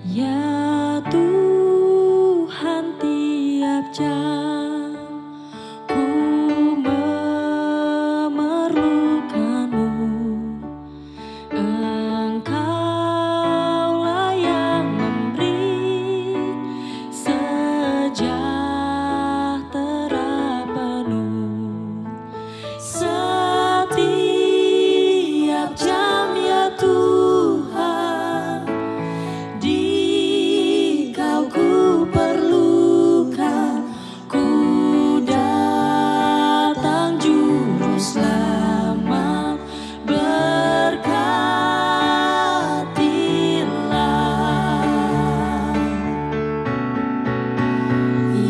Ya Tuhan, tiap jam ku memerlukan-Mu. Engkaulah yang memberi sejahtera penuh. Setiap jam ya Tuhan, di Kau ku perlukan. Ku datang juru selamat, berkatilah.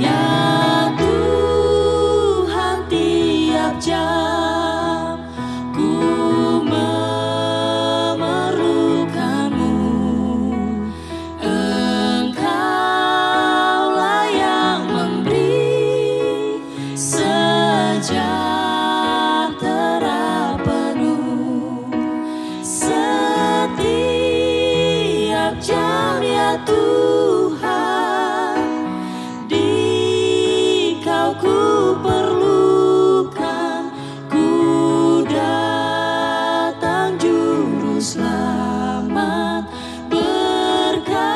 Ya Tuhan, tiap jam ku memerlukan-Mu. Engkaulah yang memberi sejahtera penuh. Setiap jam ya Tuhan, di Kau ku perlukan. Ku datang juru selamat, berkatilah.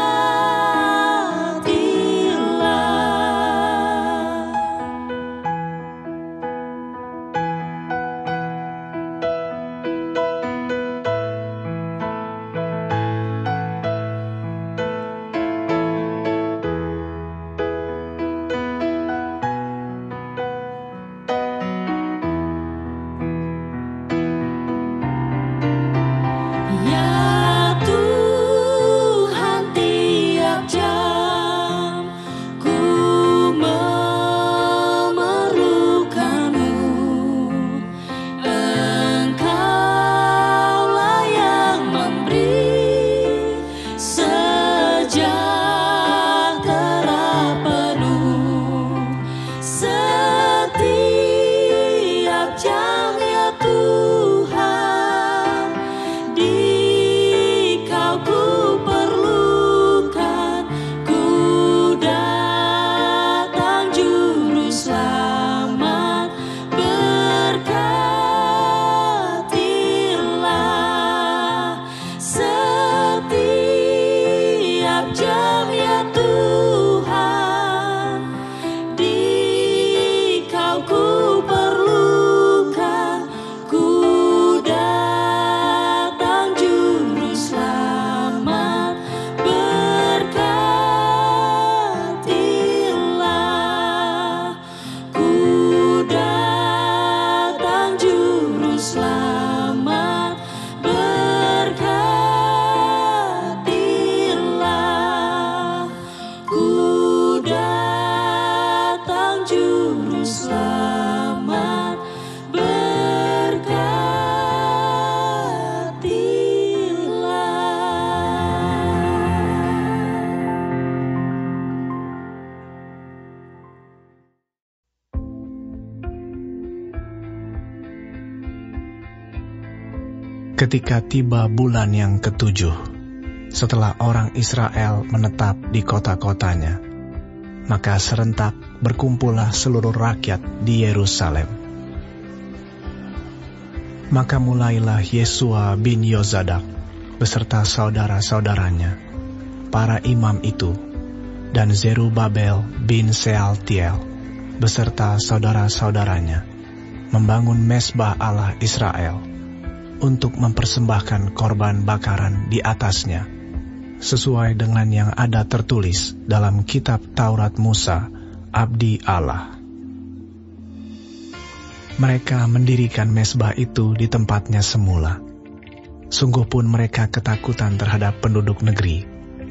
Ya Tuhan, tiap jam ku memerlukan-Mu. Engkaulah yang memberi sejahtera penuh. Setiap jam ya Tuhan, di Kau ku perlukan. Ku datang juru selamat, berkatilah. Setiap jam ya Tuhan, di Kau ku perlukan. Ku datang juru selamat, berkatilah. Ku datang juru selamat, berkatilah. Ku datang juru selamat, Ketika tiba bulan yang ke-7, setelah orang Israel menetap di kota-kotanya, maka serentak berkumpullah seluruh rakyat di Yerusalem. Maka mulailah Yesua bin Yozadak beserta saudara-saudaranya, para imam itu, dan Zerubabel bin Sealtiel beserta saudara-saudaranya, membangun mezbah Allah Israel, untuk mempersembahkan korban bakaran di atasnya, sesuai dengan yang ada tertulis dalam kitab Taurat Musa, abdi Allah. Mereka mendirikan mezbah itu di tempatnya semula. Sungguh pun mereka ketakutan terhadap penduduk negeri,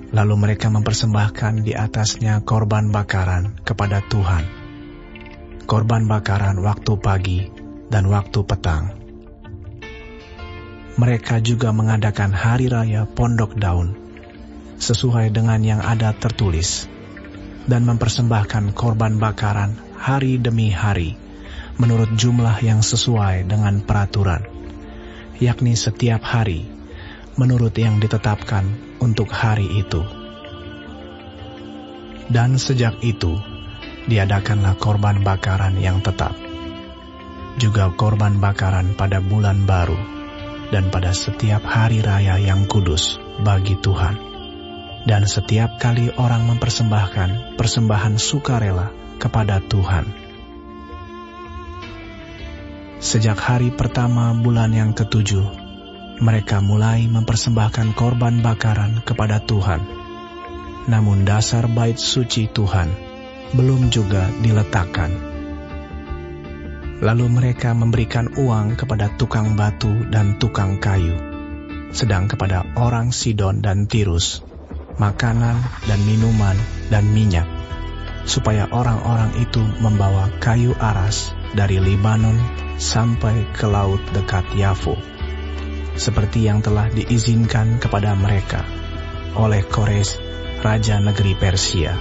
lalu mereka mempersembahkan di atasnya korban bakaran kepada Tuhan. Korban bakaran waktu pagi dan waktu petang. Mereka juga mengadakan hari raya Pondok Daun, sesuai dengan yang ada tertulis, dan mempersembahkan korban bakaran hari demi hari, menurut jumlah yang sesuai dengan peraturan, yakni setiap hari, menurut yang ditetapkan untuk hari itu. Dan sejak itu, diadakanlah korban bakaran yang tetap, juga korban bakaran pada bulan baru, dan pada setiap hari raya yang kudus bagi Tuhan. Dan setiap kali orang mempersembahkan persembahan sukarela kepada Tuhan. Sejak hari pertama bulan yang ke-7, mereka mulai mempersembahkan korban bakaran kepada Tuhan. Namun dasar bait suci Tuhan belum juga diletakkan. Lalu mereka memberikan uang kepada tukang batu dan tukang kayu, sedang kepada orang Sidon dan Tirus, makanan dan minuman dan minyak, supaya orang-orang itu membawa kayu aras dari Libanon sampai ke laut dekat Yafo, seperti yang telah diizinkan kepada mereka oleh Kores, raja negeri Persia.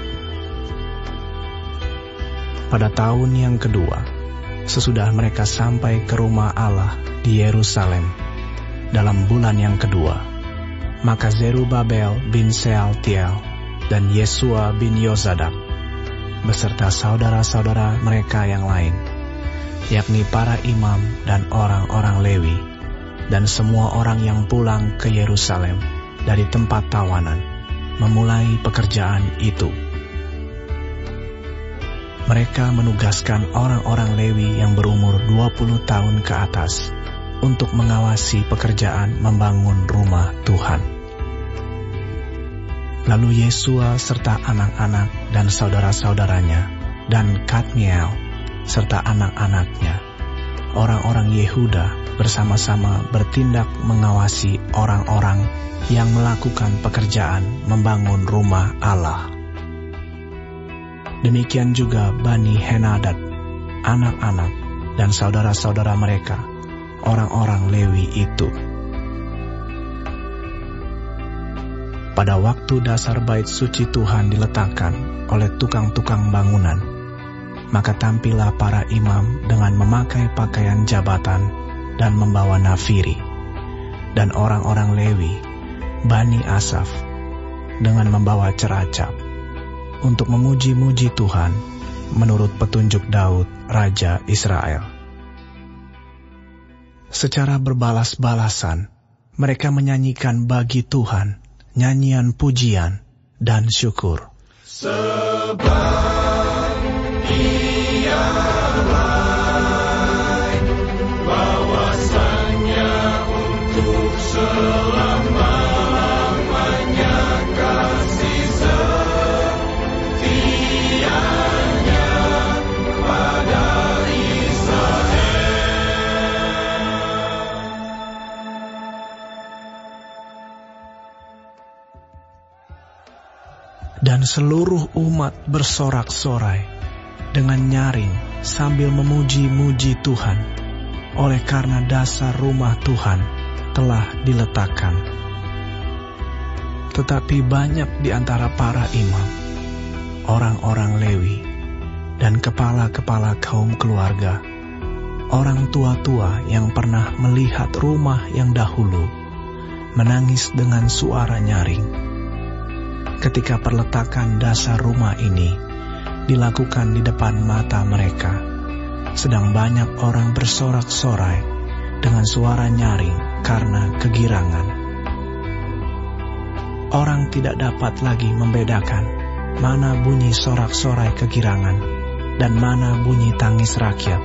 Pada tahun yang kedua, sesudah mereka sampai ke rumah Allah di Yerusalem, dalam bulan yang kedua, maka Zerubabel bin Sealtiel dan Yesua bin Yozadak, beserta saudara-saudara mereka yang lain, yakni para imam dan orang-orang Lewi, dan semua orang yang pulang ke Yerusalem dari tempat tawanan, memulai pekerjaan itu. Mereka menugaskan orang-orang Lewi yang berumur 20 tahun ke atas untuk mengawasi pekerjaan membangun rumah Tuhan. Lalu Yesua serta anak-anak dan saudara-saudaranya, dan Kadmiel serta anak-anaknya, orang-orang Yehuda bersama-sama bertindak mengawasi orang-orang yang melakukan pekerjaan membangun rumah Allah. Demikian juga Bani Henadad, anak-anak dan saudara-saudara mereka, orang-orang Lewi itu. Pada waktu dasar bait suci Tuhan diletakkan oleh tukang-tukang bangunan, maka tampillah para imam dengan memakai pakaian jabatan dan membawa nafiri, dan orang-orang Lewi, Bani Asaf, dengan membawa ceracap, untuk memuji-muji Tuhan menurut petunjuk Daud, Raja Israel. Secara berbalas-balasan, mereka menyanyikan bagi Tuhan nyanyian pujian dan syukur. Sebab Ia baik, bahwasanya untuk selama-lamanya kasih setianya pada Israel. Dan seluruh umat bersorak-sorai dengan nyaring sambil memuji-muji Tuhan, oleh karena dasar rumah Tuhan telah diletakkan. Tetapi banyak di antara para imam, orang-orang Lewi, dan kepala-kepala kaum keluarga, orang tua-tua yang pernah melihat rumah yang dahulu, menangis dengan suara nyaring ketika perletakan dasar rumah ini dilakukan di depan mata mereka, sedang banyak orang bersorak-sorai dengan suara nyaring karena kegirangan. Orang tidak dapat lagi membedakan mana bunyi sorak-sorai kegirangan dan mana bunyi tangis rakyat,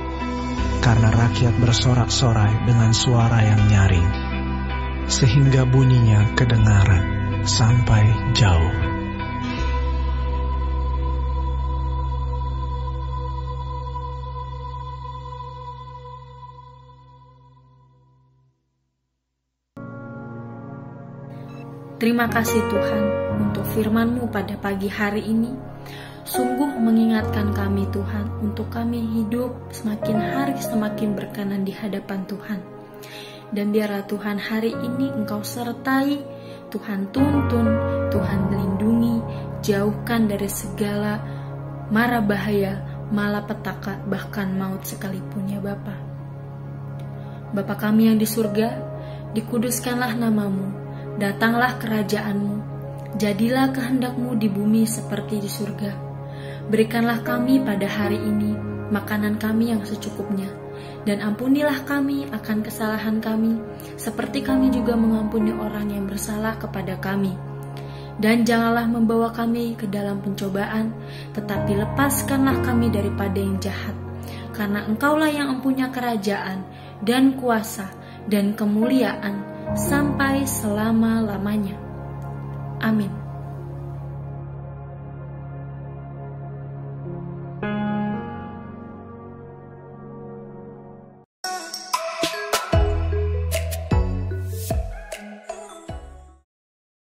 karena rakyat bersorak-sorai dengan suara yang nyaring, sehingga bunyinya kedengaran sampai jauh. Terima kasih Tuhan untuk firman-Mu pada pagi hari ini. Sungguh mengingatkan kami Tuhan untuk kami hidup semakin hari semakin berkenan di hadapan Tuhan. Dan biarlah Tuhan hari ini Engkau sertai, Tuhan tuntun, Tuhan lindungi, jauhkan dari segala mara bahaya, malapetaka, bahkan maut sekalipun ya Bapa. Bapa kami yang di surga, dikuduskanlah nama-Mu, datanglah kerajaan-Mu, Jadilah kehendak-Mu di bumi seperti di surga. Berikanlah kami pada hari ini makanan kami yang secukupnya, dan ampunilah kami akan kesalahan kami, seperti kami juga mengampuni orang yang bersalah kepada kami. Dan janganlah membawa kami ke dalam pencobaan, tetapi lepaskanlah kami daripada yang jahat. Karena Engkaulah yang mempunyai kerajaan, dan kuasa, dan kemuliaan, sampai selama-lamanya. Amin.